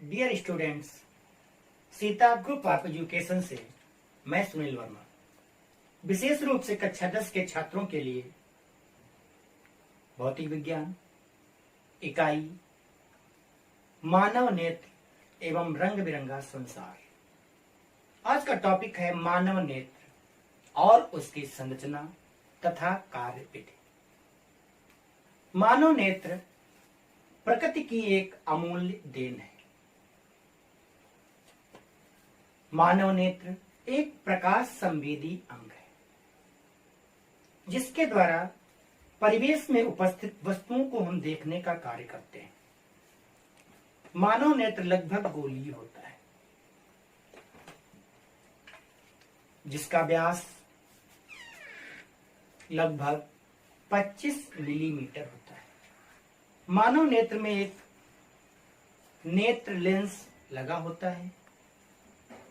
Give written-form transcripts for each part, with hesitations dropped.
Dear students, Sita group of education से मैं सुनील वर्मा विशेष रूप से कक्षा 10 के छात्रों के लिए भौतिक विज्ञान इकाई मानव नेत्र एवं रंग बिरंगा संसार। आज का टॉपिक है मानव नेत्र और उसकी संरचना तथा कार्य विधि। मानव नेत्र प्रकृति की एक अमूल्य देन है। मानव नेत्र एक प्रकाश संवेदी अंग है जिसके द्वारा परिवेश में उपस्थित वस्तुओं को हम देखने का कार्य करते हैं। मानव नेत्र लगभग गोलीय होता है जिसका व्यास लगभग 25 मिलीमीटर होता है। मानव नेत्र में एक नेत्र लेंस लगा होता है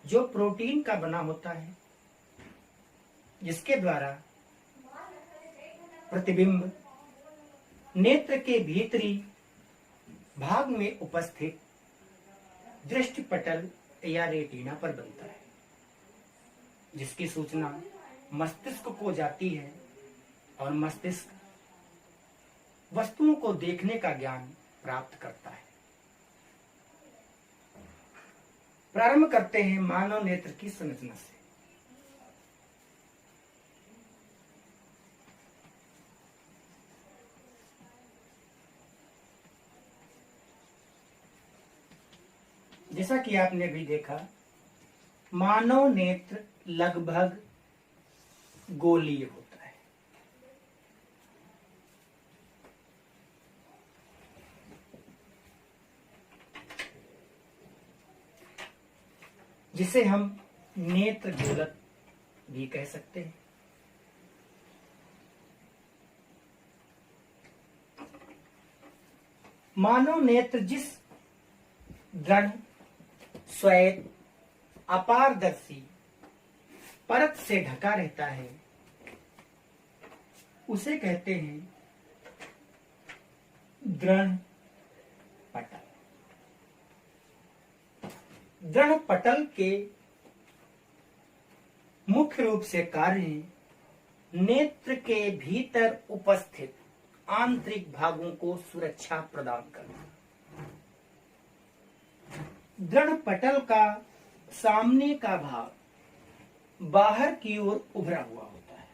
जो प्रोटीन का बना होता है, जिसके द्वारा प्रतिबिंब नेत्र के भीतरी भाग में उपस्थित दृष्टिपटल या रेटिना पर बनता है, जिसकी सूचना मस्तिष्क को जाती है और मस्तिष्क वस्तुओं को देखने का ज्ञान प्राप्त करता है। प्रारंभ करते हैं मानव नेत्र की संरचना से। जैसा कि आपने भी देखा, मानव नेत्र लगभग गोलीय होता है। जिसे हम नेत्र गोलक भी कह सकते हैं। मानव नेत्र जिस दृढ़ श्वेत अपारदर्शी परत से ढका रहता है उसे कहते हैं दृढ़ पटल। दृढ़ पटल के मुख्य रूप से कार्य नेत्र के भीतर उपस्थित आंतरिक भागों को सुरक्षा प्रदान करना। दृढ़ पटल का सामने का भाग बाहर की ओर उभरा हुआ होता है।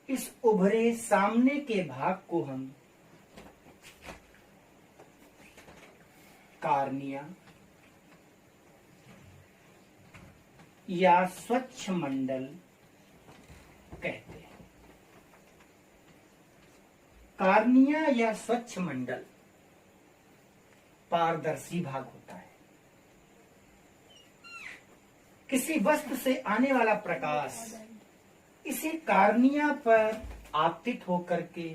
इस उभरे सामने के भाग को हम कार्निया या स्वच्छ मंडल कहते हैं। कार्निया या स्वच्छ मंडल पारदर्शी भाग होता है। किसी वस्तु से आने वाला प्रकाश इसी कार्निया पर आपतित होकर के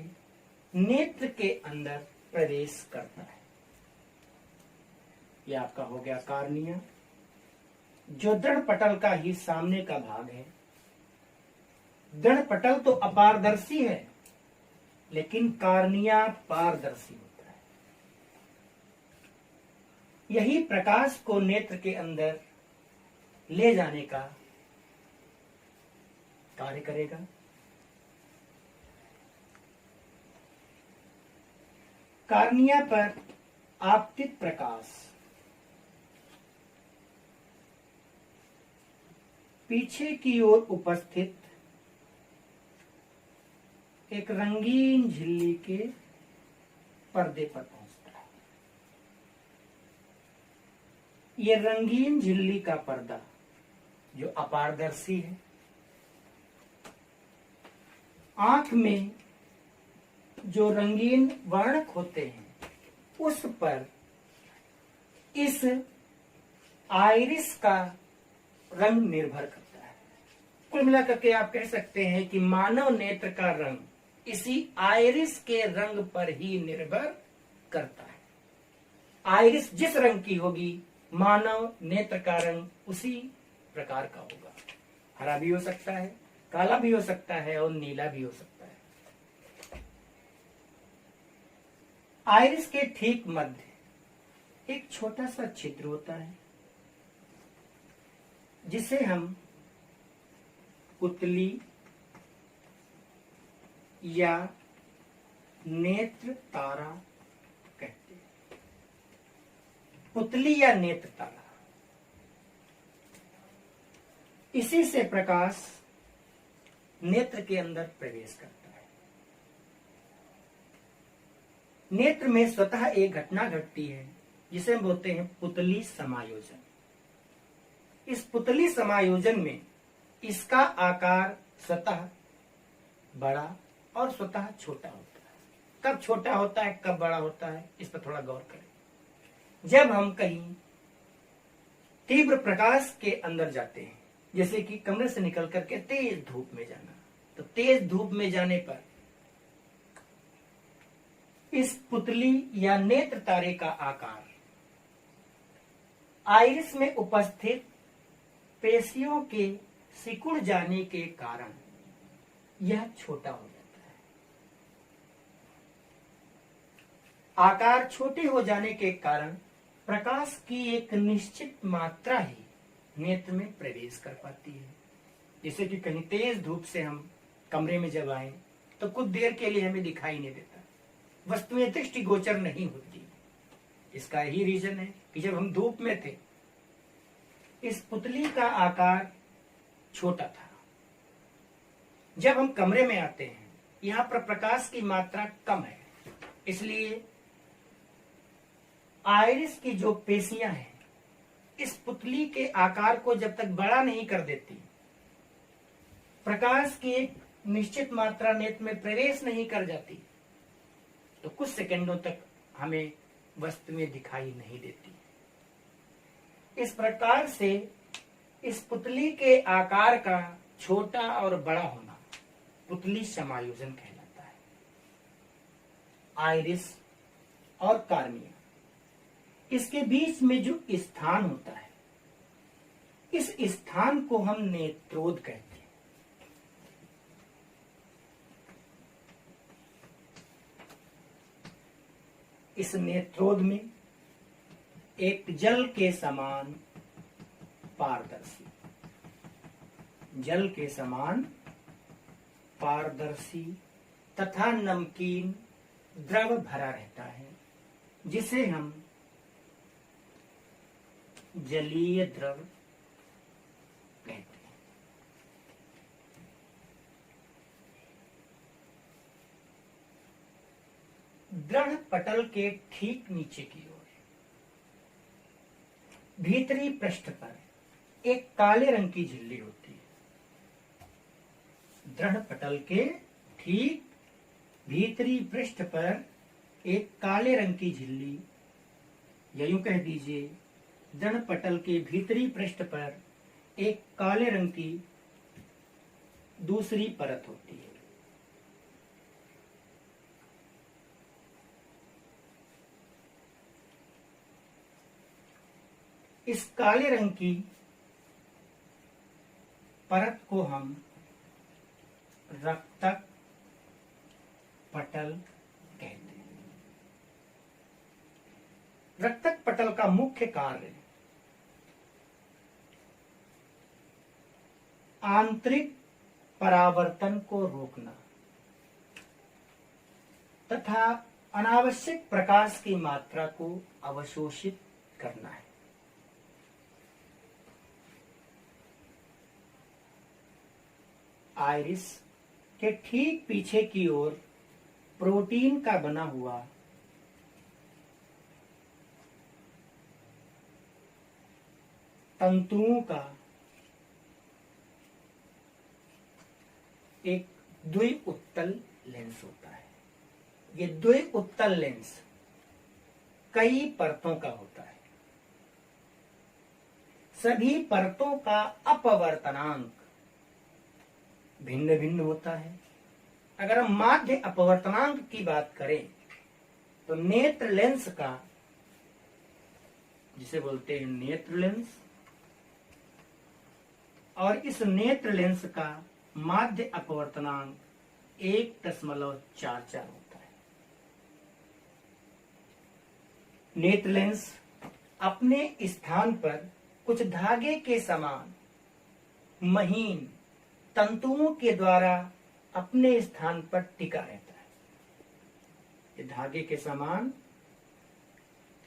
नेत्र के अंदर प्रवेश करता है। यह आपका हो गया कार्निया, जो दृढ़ पटल का ही सामने का भाग है। दृढ़ पटल तो अपारदर्शी है, लेकिन कार्निया पारदर्शी होता है। यही प्रकाश को नेत्र के अंदर ले जाने का कार्य करेगा। कार्निया पर आपतित प्रकाश पीछे की ओर उपस्थित एक रंगीन झिल्ली के पर्दे पर पहुंचता है। यह रंगीन झिल्ली का पर्दा जो अपारदर्शी है, आंख में जो रंगीन वर्णक होते हैं उस पर इस आइरिस का रंग निर्भर करता है। कुल मिलाकर के आप कह सकते हैं कि मानव नेत्र का रंग इसी आइरिस के रंग पर ही निर्भर करता है। आइरिस जिस रंग की होगी, मानव नेत्र का रंग उसी प्रकार का होगा। हरा भी हो सकता है, काला भी हो सकता है और नीला भी हो सकता है। आइरिस के ठीक मध्य एक छोटा सा छिद्र होता है जिसे हम पुतली या नेत्र तारा कहते हैं। पुतली या नेत्र तारा, इसी से प्रकाश नेत्र के अंदर प्रवेश करता है। नेत्र में स्वतः एक घटना घटती है जिसे हम बोलते हैं पुतली समायोजन। इस पुतली समायोजन में इसका आकार स्वतः बड़ा और स्वतः छोटा होता है। कब छोटा होता है, कब बड़ा होता है, इस पर थोड़ा गौर करें। जब हम कहीं तीव्र प्रकाश के अंदर जाते हैं, जैसे कि कमरे से निकल करके तेज धूप में जाना, तो तेज धूप में जाने पर इस पुतली या नेत्र तारे का आकार आइरिस में उपस्थित पेशियों के सिकुड़ जाने के कारण यह छोटा हो जाता है। आकार छोटे हो जाने के कारण प्रकाश की एक निश्चित मात्रा ही नेत्र में प्रवेश कर पाती है। जैसे कि कहीं तेज धूप से हम कमरे में जब आए तो कुछ देर के लिए हमें दिखाई नहीं देता, वस्तुएं दृष्टि गोचर नहीं होती। इसका यही रीजन है कि जब हम धूप में थे, इस पुतली का आकार छोटा था। जब हम कमरे में आते हैं, यहां पर प्रकाश की मात्रा कम है, इसलिए आइरिस की जो पेशियां हैं इस पुतली के आकार को जब तक बड़ा नहीं कर देती, प्रकाश की एक निश्चित मात्रा नेत्र में प्रवेश नहीं कर जाती, तो कुछ सेकंडों तक हमें वस्तुएं दिखाई नहीं देती। इस प्रकार से इस पुतली के आकार का छोटा और बड़ा होना पुतली समायोजन कहलाता है। आइरिस और कार्निया, इसके बीच में जो स्थान होता है, इस स्थान को हम नेत्रोद कहते हैं। इस नेत्रोद में एक जल के समान पारदर्शी, जल के समान पारदर्शी तथा नमकीन द्रव भरा रहता है, जिसे हम जलीय द्रव कहते हैं। दृढ़ पटल के ठीक नीचे की ओर भीतरी पृष्ठ पर एक काले रंग की झिल्ली होती है। दृढ़ पटल के ठीक भीतरी पृष्ठ पर एक काले रंग की झिल्ली, या यूं कह दीजिए दृढ़ पटल के भीतरी पृष्ठ पर एक काले रंग की दूसरी परत होती है। इस काले रंग की परत को हम रक्तक पटल कहते हैं। रक्तक पटल का मुख्य कार्य आंतरिक परावर्तन को रोकना तथा अनावश्यक प्रकाश की मात्रा को अवशोषित करना है। आइरिस के ठीक पीछे की ओर प्रोटीन का बना हुआ तंतुओं का एक द्विउत्तल लेंस होता है। ये द्विउत्तल लेंस कई परतों का होता है। सभी परतों का अपवर्तनांक भिन्न भिन्न होता है। अगर हम माध्य अपवर्तनांक की बात करें तो नेत्र लेंस का, जिसे बोलते हैं नेत्र लेंस, और इस नेत्र लेंस का माध्य अपवर्तनांक 1.44 होता है। नेत्र लेंस अपने स्थान पर कुछ धागे के समान महीन तंतुओं के द्वारा अपने स्थान पर टिका रहता है। ये धागे के समान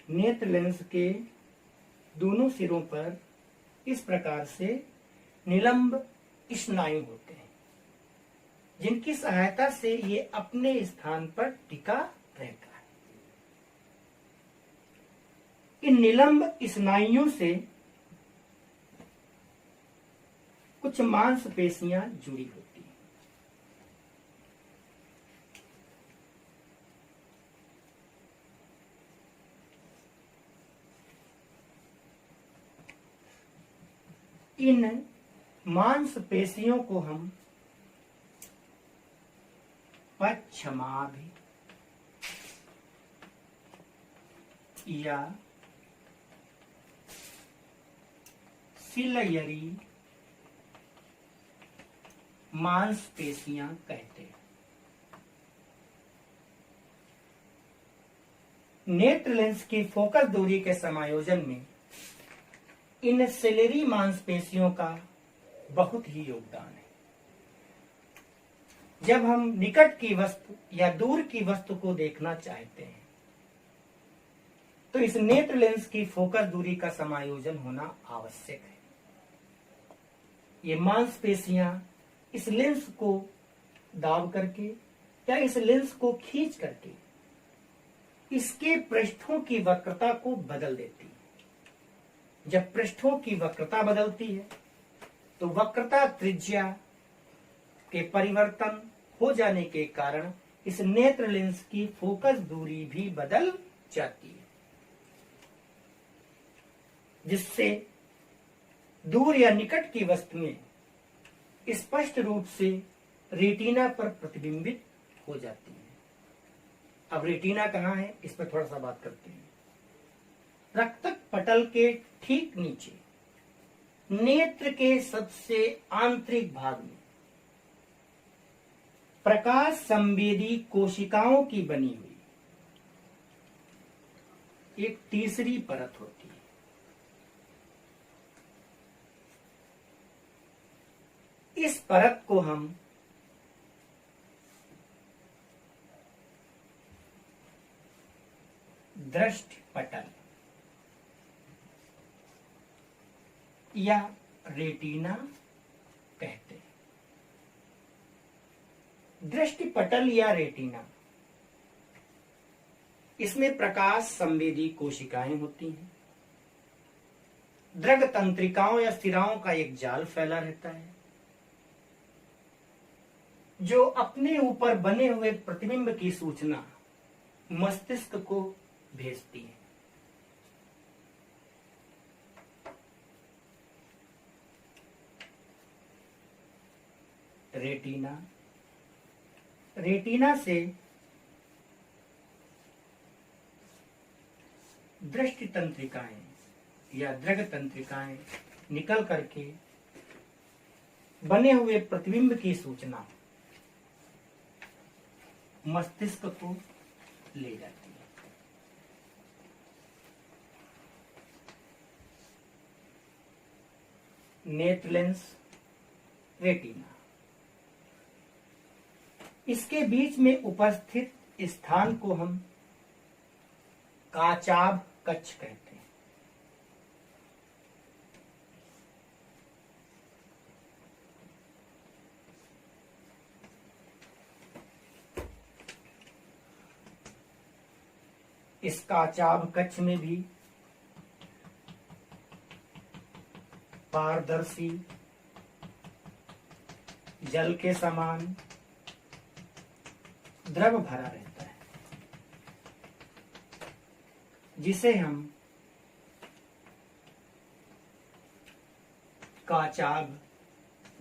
नेत्र लेंस के दोनों सिरों पर इस प्रकार से निलंब स्नायु होते हैं, जिनकी सहायता से ये अपने स्थान पर टिका रहता है। इन निलंब स्नायुओं से कुछ मांसपेशियां जुड़ी होती हैं। इन मांसपेशियों को हम पक्षमाभि या सिलयरी मांसपेशियां कहते हैं। नेत्र लेंस की फोकस दूरी के समायोजन में इन सिलरी मांसपेशियों का बहुत ही योगदान है। जब हम निकट की वस्तु या दूर की वस्तु को देखना चाहते हैं तो इस नेत्र लेंस की फोकस दूरी का समायोजन होना आवश्यक है। ये मांसपेशियां इस लेंस को दाब करके या इस लेंस को खींच करके इसके पृष्ठों की वक्रता को बदल देती है। जब पृष्ठों की वक्रता बदलती है तो वक्रता त्रिज्या के परिवर्तन हो जाने के कारण इस नेत्र लेंस की फोकस दूरी भी बदल जाती है, जिससे दूर या निकट की वस्तुएं स्पष्ट रूप से रेटिना पर प्रतिबिंबित हो जाती हैं। अब रेटिना कहाँ है, इस पर थोड़ा सा बात करते हैं। रक्तक पटल के ठीक नीचे नेत्र के सबसे आंतरिक भाग में प्रकाश संवेदी कोशिकाओं की बनी हुई एक तीसरी परत होती है। इस परत को हम दृष्टि पटल या रेटिना कहते हैं। दृष्टि पटल या रेटिना, इसमें प्रकाश संवेदी कोशिकाएं होती हैं। दृग तंत्रिकाओं या सिराओं का एक जाल फैला रहता है जो अपने ऊपर बने हुए प्रतिबिंब की सूचना मस्तिष्क को भेजती है। रेटिना से दृष्टि तंत्रिकाएं या दृग तंत्रिकाएं निकल करके बने हुए प्रतिबिंब की सूचना मस्तिष्क को ले जाती है। नेत्र लेंस, रेटिना, इसके बीच में उपस्थित स्थान को हम काचाभ कक्ष कहते हैं। इस काचाभ कक्ष में भी पारदर्शी जल के समान द्रव भरा रहता है, जिसे हम काचाभ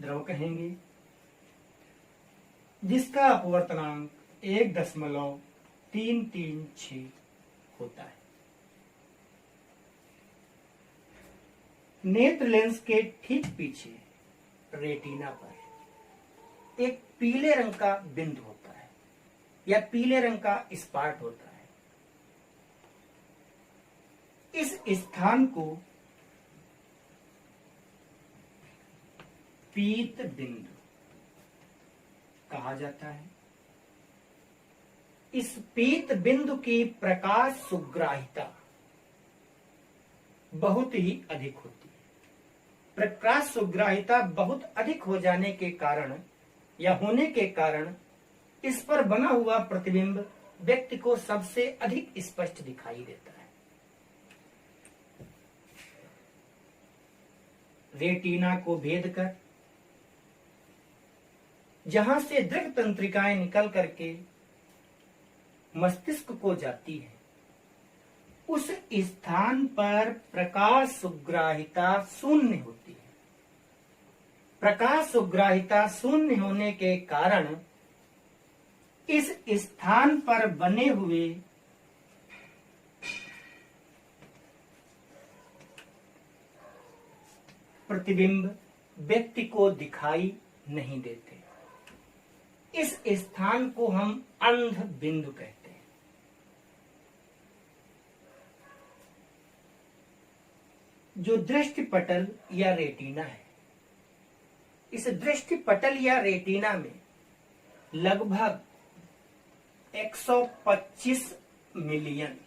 द्रव कहेंगे, जिसका अपवर्तनांक 1.336 होता है। नेत्र लेंस के ठीक पीछे रेटिना पर एक पीले रंग का बिंदु होता है या पीले रंग का स्पॉट होता है। इस स्थान को पीत बिंदु कहा जाता है। इस पीत बिंदु की प्रकाश सुग्राहिता बहुत ही अधिक होती है। प्रकाश सुग्राहिता बहुत अधिक हो जाने के कारण या होने के कारण इस पर बना हुआ प्रतिबिंब व्यक्ति को सबसे अधिक स्पष्ट दिखाई देता है। रेटिना को भेद कर जहां से दृढ़ तंत्रिकाएं निकल करके मस्तिष्क को जाती है, उस स्थान पर प्रकाश सुग्राहिता शून्य होती है। प्रकाश सुग्राहिता शून्य होने के कारण इस स्थान पर बने हुए प्रतिबिंब व्यक्ति को दिखाई नहीं देते। इस स्थान को हम अंध बिंदु कहते हैं। जो दृष्टिपटल या रेटिना है, इस दृष्टिपटल या रेटिना में लगभग 125 मिलियन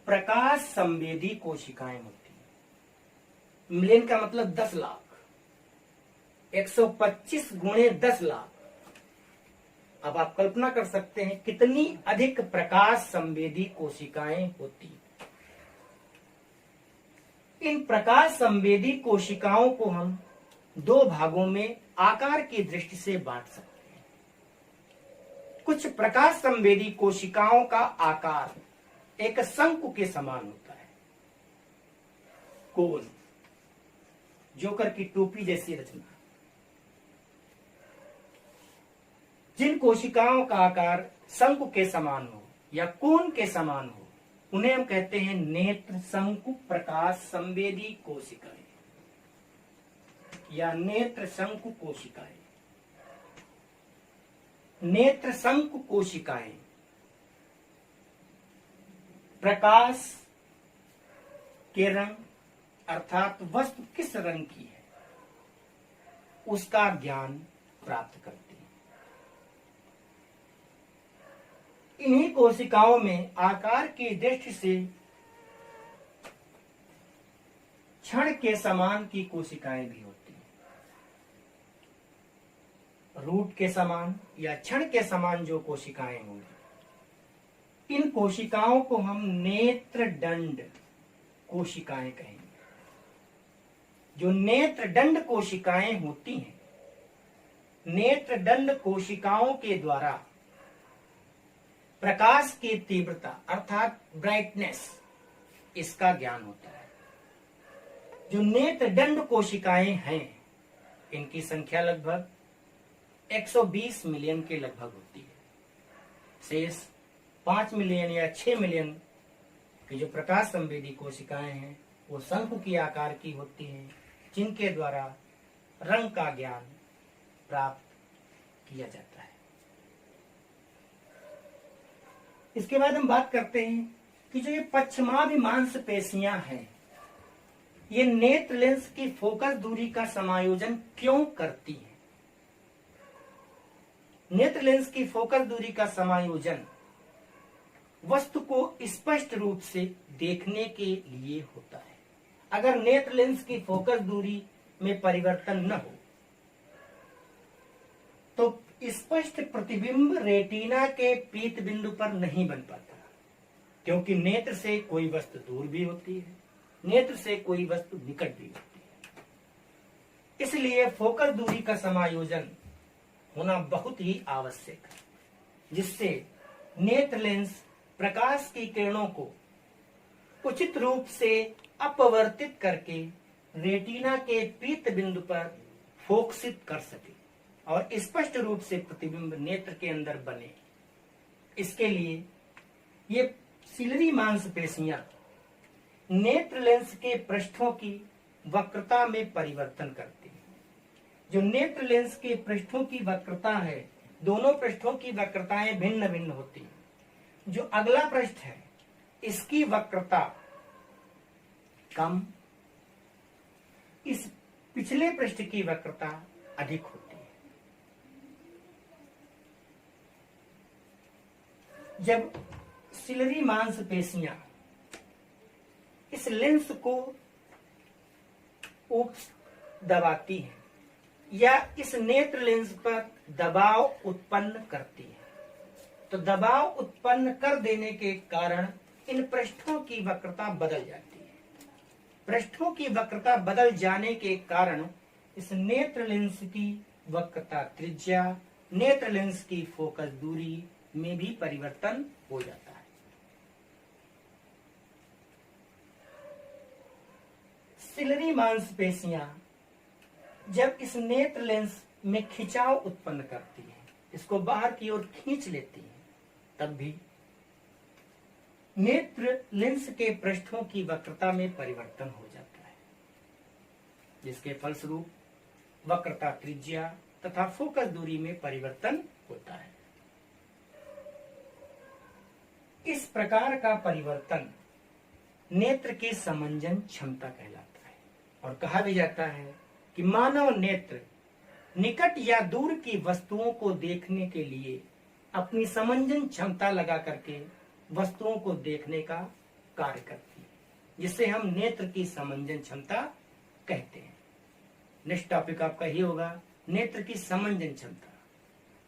प्रकाश संवेदी कोशिकाएं होती हैं। मिलियन का मतलब 10 लाख। 125 गुणे 10 लाख। अब आप कल्पना कर सकते हैं कितनी अधिक प्रकाश संवेदी कोशिकाएं होती। इन प्रकाश संवेदी कोशिकाओं को हम 2 भागों में आकार की दृष्टि से बांट सकते हैं। कुछ प्रकाश संवेदी कोशिकाओं का आकार एक शंकु के समान होता है, कोन, जोकर की टोपी जैसी रचना। जिन कोशिकाओं का आकार शंकु के समान हो या कोन के समान हो, उन्हें हम कहते हैं नेत्र शंकु प्रकाश संवेदी कोशिकाएं या नेत्र शंकु कोशिकाएं। नेत्र शंकु कोशिकाएं प्रकाश के रंग अर्थात वस्तु किस रंग की है उसका ज्ञान प्राप्त करती है। इन्हीं कोशिकाओं में आकार की दृष्टि से क्षण के समान की कोशिकाएं भी होती हैं। रूट के समान या क्षण के समान जो कोशिकाएं होंगी, इन कोशिकाओं को हम नेत्र दंड कोशिकाएं कहेंगे। जो नेत्र दंड कोशिकाएं होती हैं, नेत्र दंड कोशिकाओं के द्वारा प्रकाश की तीव्रता अर्थात ब्राइटनेस, इसका ज्ञान होता है। जो नेत्र दंड कोशिकाएं हैं, इनकी संख्या लगभग 120 मिलियन के लगभग होती है। शेष 5 मिलियन या 6 मिलियन की जो प्रकाश संवेदी कोशिकाएं हैं, वो शंकु की आकार की होती हैं, जिनके द्वारा रंग का ज्ञान प्राप्त किया जाता है। इसके बाद हम बात करते हैं कि जो ये पश्चिमाभि मांसपेशियां हैं, ये नेत्र लेंस की फोकस दूरी का समायोजन क्यों करती हैं? नेत्र लेंस की फोकस दूरी का समायोजन वस्तु को स्पष्ट रूप से देखने के लिए होता है। अगर नेत्र लेंस की फोकस दूरी में परिवर्तन न हो तो स्पष्ट प्रतिबिंब रेटिना के पीत बिंदु पर नहीं बन पाता, क्योंकि नेत्र से कोई वस्तु दूर भी होती है, नेत्र से कोई वस्तु निकट भी होती है। इसलिए फोकस दूरी का समायोजन होना बहुत ही आवश्यक है, जिससे नेत्र लेंस प्रकाश की किरणों को उचित रूप से अपवर्तित करके रेटिना के पीत बिंदु पर फोकसित कर सके और स्पष्ट रूप से प्रतिबिंब नेत्र के अंदर बने। इसके लिए ये सिलरी मांसपेशियां नेत्र लेंस के पृष्ठों की वक्रता में परिवर्तन करती हैं। जो नेत्र लेंस के पृष्ठों की वक्रता है, दोनों पृष्ठों की वक्रताएं भिन्न भिन्न होती हैं। जो अगला पृष्ठ है इसकी वक्रता कम, इस पिछले पृष्ठ की वक्रता अधिक होती है। जब सिलरी मांसपेशियां इस लेंस को दबाती है या इस नेत्र लेंस पर दबाव उत्पन्न करती है, तो दबाव उत्पन्न कर देने के कारण इन पृष्ठों की वक्रता बदल जाती है। पृष्ठों की वक्रता बदल जाने के कारण इस नेत्र लेंस की वक्रता त्रिज्या, नेत्र लेंस की फोकस दूरी में भी परिवर्तन हो जाता है। सिलरी मांसपेशियां जब इस नेत्र लेंस में खिंचाव उत्पन्न करती है, इसको बाहर की ओर खींच लेती है, तब भी नेत्र लेंस के पृष्ठों की वक्रता में परिवर्तन हो जाता है, जिसके फलस्वरूप वक्रता त्रिज्या तथा फोकस दूरी में परिवर्तन होता है। इस प्रकार का परिवर्तन नेत्र की समंजन क्षमता कहलाता है और कहा भी जाता है कि मानव नेत्र निकट या दूर की वस्तुओं को देखने के लिए अपनी समंजन क्षमता लगा करके वस्तुओं को देखने का कार्य करती है, जिसे हम नेत्र की समंजन क्षमता कहते हैं। नेक्स्ट टॉपिक आपका ही होगा नेत्र की समंजन क्षमता।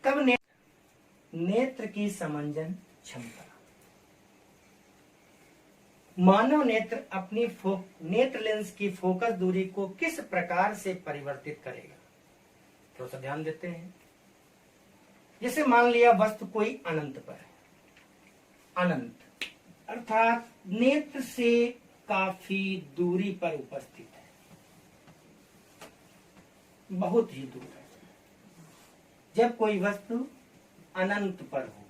तब नेत्र की समंजन क्षमता, मानव नेत्र अपनी नेत्र लेंस की फोकस दूरी को किस प्रकार से परिवर्तित करेगा, थोड़ा सा ध्यान देते हैं। जैसे मान लिया वस्तु कोई अनंत पर है, अनंत अर्थात नेत्र से काफी दूरी पर उपस्थित है, बहुत ही दूर है। जब कोई वस्तु अनंत पर हो,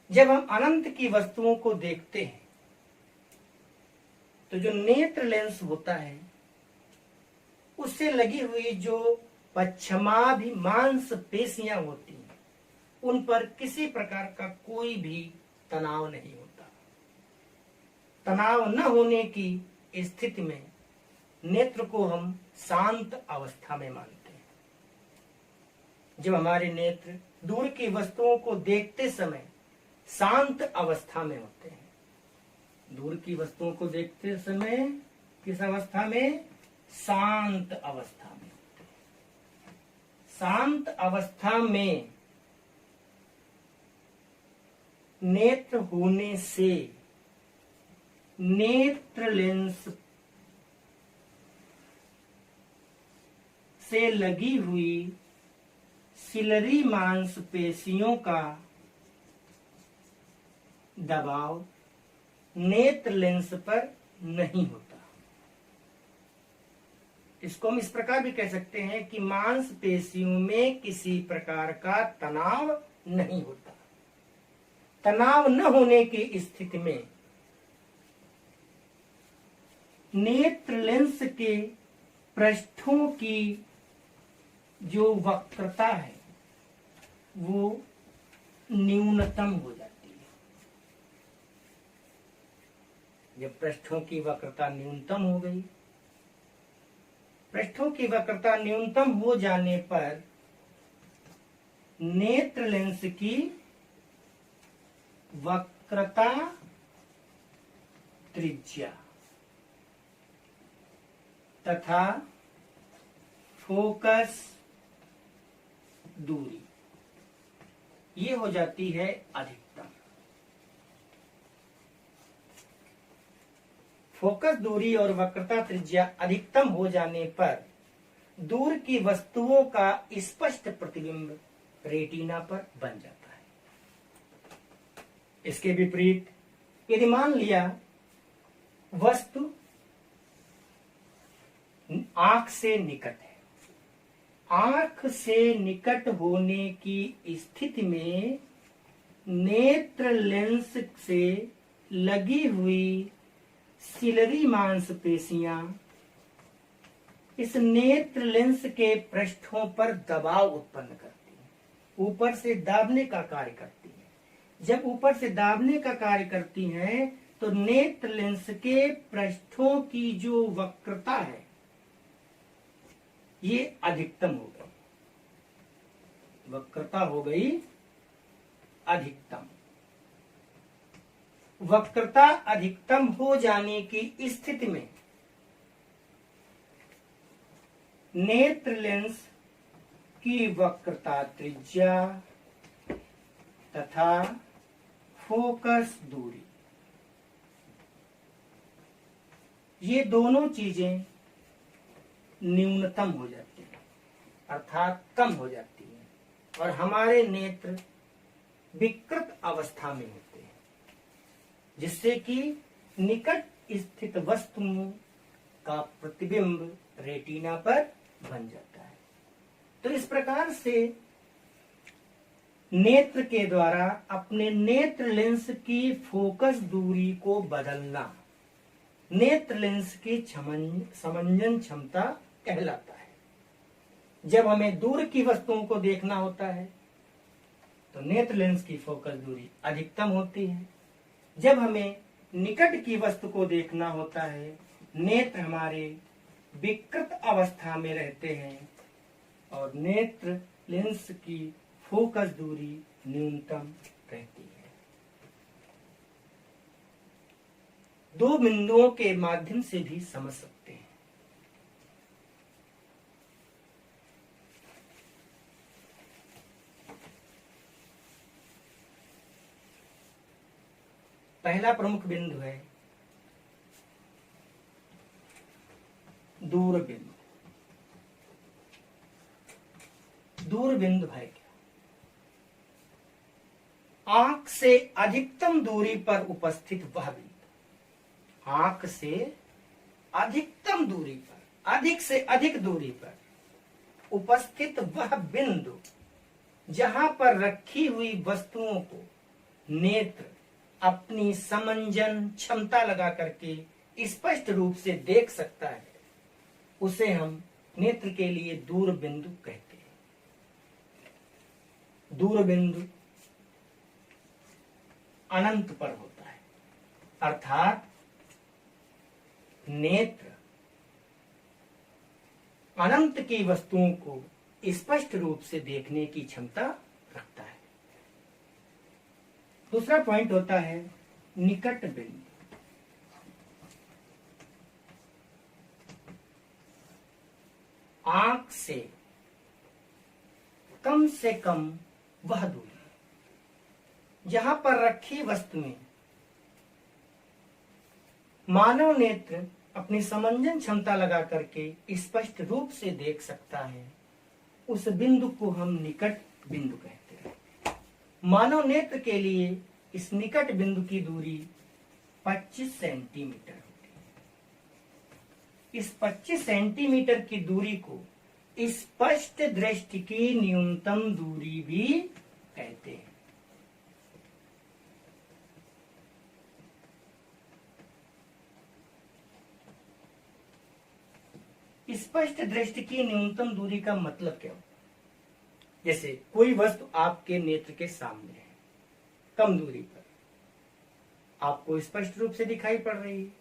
जब हम अनंत की वस्तुओं को देखते हैं तो जो नेत्र लेंस होता है उससे लगी हुई जो पश्चिमाभि मांसपेशियां होती हैं, उन पर किसी प्रकार का कोई भी तनाव नहीं होता। तनाव न होने की स्थिति में नेत्र को हम शांत अवस्था में मानते हैं। जब हमारे नेत्र दूर की वस्तुओं को देखते समय शांत अवस्था में होते हैं, दूर की वस्तुओं को देखते समय किस अवस्था में? शांत अवस्था में होते हैं। शांत अवस्था में नेत्र होने से नेत्र लेंस से लगी हुई सिलरी मांसपेशियों का दबाव नेत्र लेंस पर नहीं होता। इसको हम इस प्रकार भी कह सकते हैं कि मांसपेशियों में किसी प्रकार का तनाव नहीं होता। तनाव न होने की स्थिति में नेत्र लेंस के पृष्ठों की जो वक्रता है वो न्यूनतम हो जाती है। जब पृष्ठों की वक्रता न्यूनतम हो गई, पृष्ठों की वक्रता न्यूनतम हो जाने पर नेत्र लेंस की वक्रता त्रिज्या तथा फोकस दूरी ये हो जाती है अधिकतम। फोकस दूरी और वक्रता त्रिज्या अधिकतम हो जाने पर दूर की वस्तुओं का स्पष्ट प्रतिबिंब रेटिना पर बन जाता है। इसके विपरीत यदि मान लिया वस्तु आंख से निकट है, आंख से निकट होने की स्थिति में नेत्र लेंस से लगी हुई सिलरी मांसपेशियां इस नेत्र लेंस के पृष्ठों पर दबाव उत्पन्न करती हैं, ऊपर से दाबने का कार्य करती हैं, जब ऊपर से दाबने का कार्य करती हैं तो नेत्र लेंस के पृष्ठों की जो वक्रता है ये अधिकतम हो गई, वक्रता हो गई अधिकतम। वक्रता अधिकतम हो जाने की स्थिति में नेत्र लेंस की वक्रता त्रिज्या तथा फोकस दूरी, ये दोनों चीजें न्यूनतम हो जाती हैं, अर्थात कम हो जाती हैं, और हमारे नेत्र विकृत अवस्था में होते हैं, जिससे कि निकट स्थित वस्तुओं का प्रतिबिंब रेटिना पर बन जाता है। तो इस प्रकार से नेत्र के द्वारा अपने नेत्र लेंस की फोकस दूरी को बदलना नेत्र लेंस की समंजन क्षमता कहलाता है। जब हमें दूर की वस्तुओं को देखना होता है तो नेत्र लेंस की फोकस दूरी अधिकतम होती है। जब हमें निकट की वस्तु को देखना होता है, नेत्र हमारे विकृत अवस्था में रहते हैं और नेत्र लेंस की फोकस दूरी न्यूनतम रहती है। दो बिंदुओं के माध्यम से भी समझ सकते हैं। पहला प्रमुख बिंदु है दूर बिंदु। दूर बिंदु है क्या? आंख से अधिकतम दूरी पर उपस्थित वह बिंदु, आंख से अधिकतम दूरी पर, अधिक से अधिक दूरी पर उपस्थित वह बिंदु जहां पर रखी हुई वस्तुओं को नेत्र अपनी समंजन क्षमता लगा करके स्पष्ट रूप से देख सकता है, उसे हम नेत्र के लिए दूर बिंदु कहते हैं। दूर बिंदु अनंत पर होता है, अर्थात नेत्र अनंत की वस्तुओं को स्पष्ट रूप से देखने की क्षमता रखता है। दूसरा पॉइंट होता है निकट बिंदु। आंख से कम वह दूरी जहां पर रखी वस्तुएं मानव नेत्र अपनी समंजन क्षमता लगा करके स्पष्ट रूप से देख सकता है, उस बिंदु को हम निकट बिंदु कहते हैं। मानव नेत्र के लिए इस निकट बिंदु की दूरी 25 सेंटीमीटर होती है। इस 25 सेंटीमीटर की दूरी को स्पष्ट दृष्टि की न्यूनतम दूरी भी कहते हैं। स्पष्ट दृष्टि की न्यूनतम दूरी का मतलब क्या होता है? जैसे कोई वस्तु आपके नेत्र के सामने है, कम दूरी पर आपको स्पष्ट रूप से दिखाई पड़ रही है।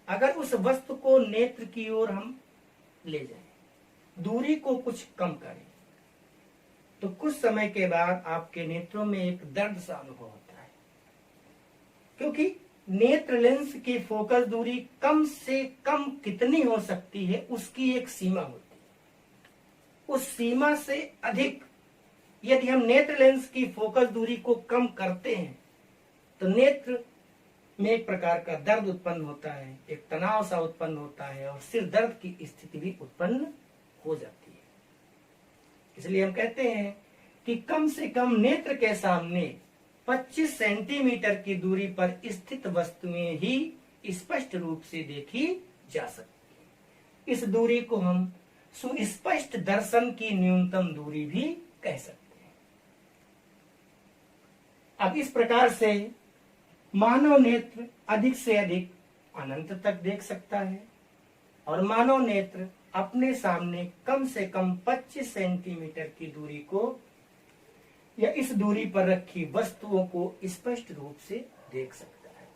अगर उस वस्तु को नेत्र की ओर हम ले जाएं, दूरी को कुछ कम करें, तो कुछ समय के बाद आपके नेत्रों में एक दर्द सा अनुभव होता है, क्योंकि नेत्र लेंस की फोकस दूरी कम से कम कितनी हो सकती है उसकी एक सीमा होती है। उस सीमा से अधिक यदि हम नेत्र लेंस की फोकस दूरी को कम करते हैं तो नेत्र में एक प्रकार का दर्द उत्पन्न होता है, एक तनाव सा उत्पन्न होता है और सिर दर्द की स्थिति भी उत्पन्न हो जाती है। इसलिए हम कहते हैं कि कम से कम नेत्र के सामने 25 सेंटीमीटर की दूरी पर स्थित वस्तुएं ही स्पष्ट रूप से देखी जा सकती हैं। इस दूरी को हम सुस्पष्ट दर्शन की न्यूनतम दूरी भी कह सकते हैं। अब इस प्रकार से मानव नेत्र अधिक से अधिक अनंत तक देख सकता है और मानव नेत्र अपने सामने कम से कम 25 सेंटीमीटर की दूरी को या इस दूरी पर रखी वस्तुओं को स्पष्ट रूप से देख सकता है।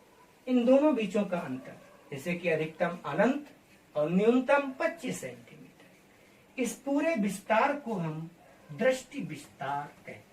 इन दोनों बीचों का अंतर, जैसे कि अधिकतम अनंत और न्यूनतम 25 सेंटीमीटर, इस पूरे विस्तार को हम दृष्टि विस्तार कहते हैं।